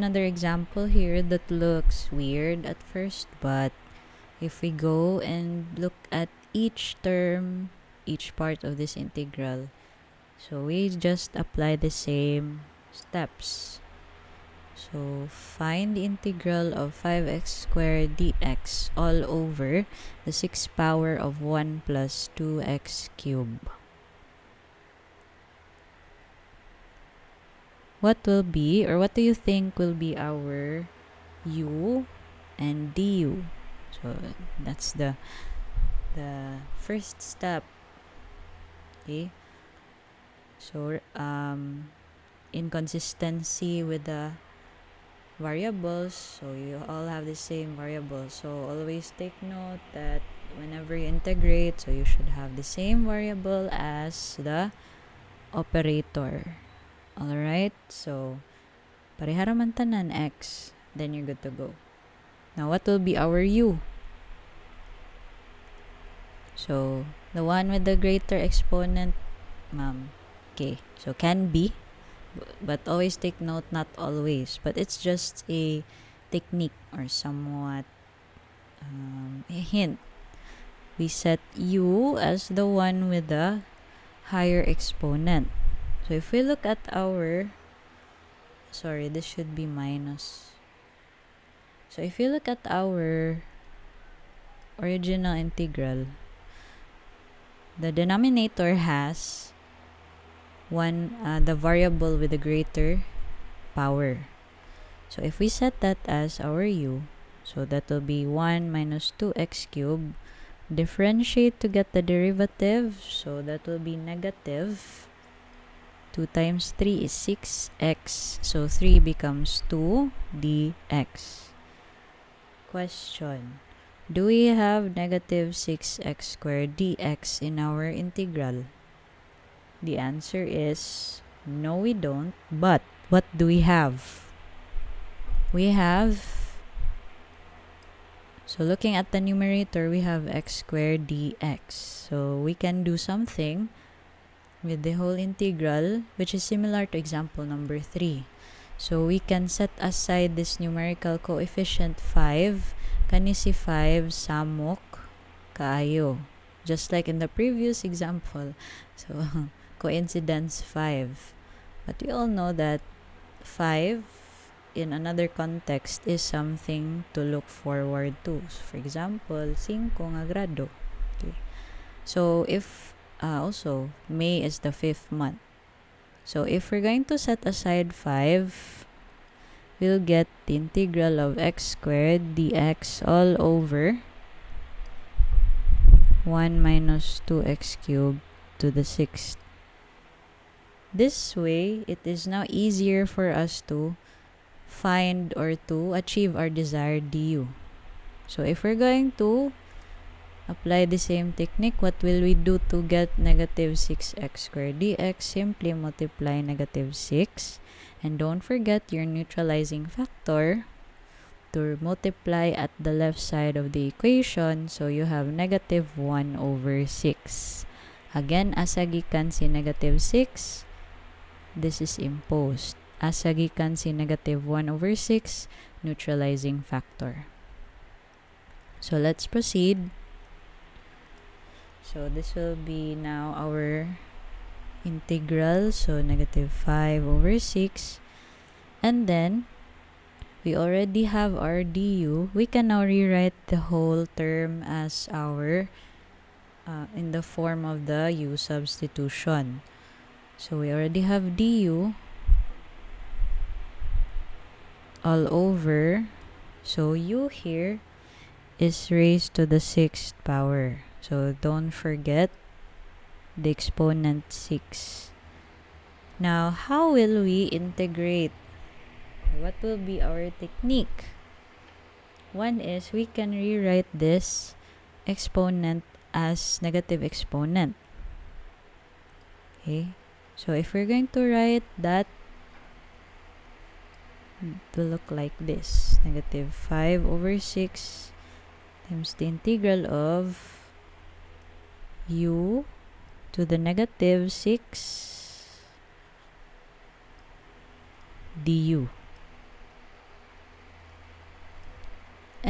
Another example here that looks weird at first, but if we go and look at each term, each part of this integral, so we just apply the same steps. So find the integral of 5x squared dx all over the 6th power of 1 plus 2x cubed. What will be, or what do you think will be our u and du? So that's the first step. Okay. So inconsistency with the variables, so you all have the same variables, so always take note that whenever you integrate, so you should have the same variable as the operator. Alright, so pareha raman tanan x, then you're good to go. Now what will be our u? So the one with the greater exponent, okay, so can be, but always take note, not always, but it's just a technique or somewhat a hint. We set u as the one with the higher exponent. So if we look at our, sorry, this should be minus. So if you look at our original integral, the denominator has the variable with the greater power. So if we set that as our u, so that will be 1 minus 2x cubed. Differentiate to get the derivative, so that will be negative. 2 times 3 is 6x, so 3 becomes 2 dx. Question: do we have negative 6x squared dx in our integral? The answer is no, we don't. But what do we have? We have, so looking at the numerator, we have x squared dx. So we can do something with the whole integral, which is similar to example number 3. So we can set aside this numerical coefficient 5. Kani si 5 samok kaayo, just like in the previous example. So coincidence 5. But we all know that 5 in another context is something to look forward to. So for example, 5 nga grado. Okay. So if also May is the 5th month. So if we're going to set aside 5, we'll get the integral of x squared dx all over 1 minus 2x cubed to the 6th. This way, it is now easier for us to find or to achieve our desired du. So if we're going to apply the same technique, what will we do to get negative 6x squared dx? Simply multiply negative 6. And don't forget your neutralizing factor to multiply at the left side of the equation. So you have negative 1 over 6. Again, asa gikan si negative 6, this is imposed. Asa gikan si negative 1 over 6, neutralizing factor. So let's proceed. So this will be now our integral, so negative 5 over 6. And then we already have our du. We can now rewrite the whole term as our in the form of the u substitution. So we already have du all over, so u here is raised to the 6th power. So don't forget the exponent 6. Now, how will we integrate? What will be our technique? One is we can rewrite this exponent as negative exponent. Okay, so if we're going to write that, it will look like this: negative 5 over 6 times the integral of u to the negative 6 du.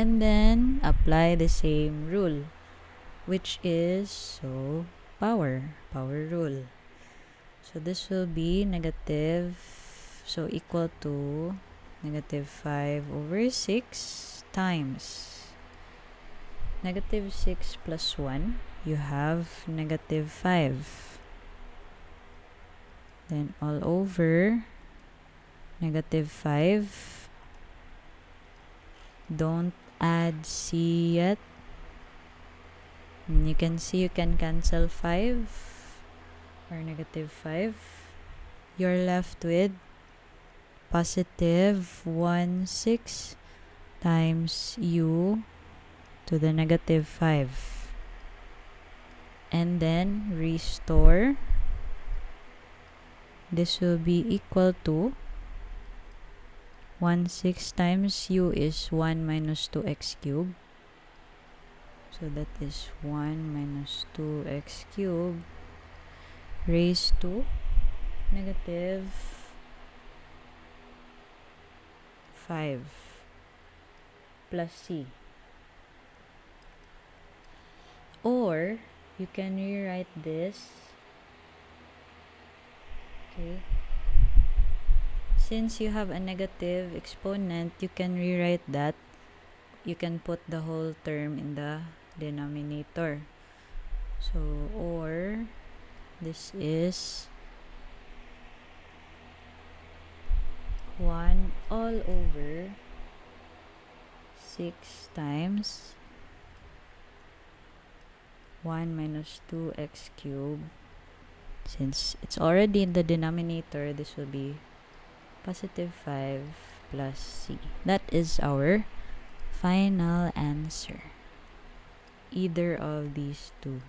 And then apply the same rule, which is power rule. So this will be negative, so equal to negative 5 over 6 times negative 6 plus 1, you have negative 5. Then all over negative 5. Don't add c yet. And you can see you can cancel 5 or negative 5. You're left with positive 1 6 times u to the negative 5. And then restore. This will be equal to 1 6 times u is 1 minus 2x cubed. So that is 1 minus 2x cubed raised to negative 5 plus c. Or you can rewrite this. Okay. Since you have a negative exponent, you can rewrite that. You can put the whole term in the denominator. So, or this is 1 all over 6 times 1 minus 2x cubed. Since it's already in the denominator, this will be positive 5 plus c. That is our final answer. Either of these two.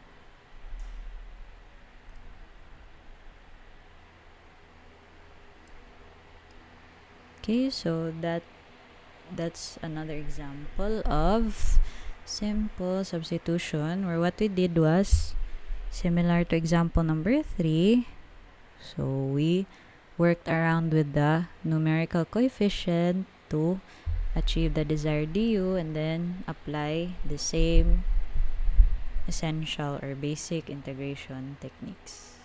Okay, so that's another example of simple substitution, where what we did was similar to example number 3. So we worked around with the numerical coefficient to achieve the desired du, and then apply the same essential or basic integration techniques.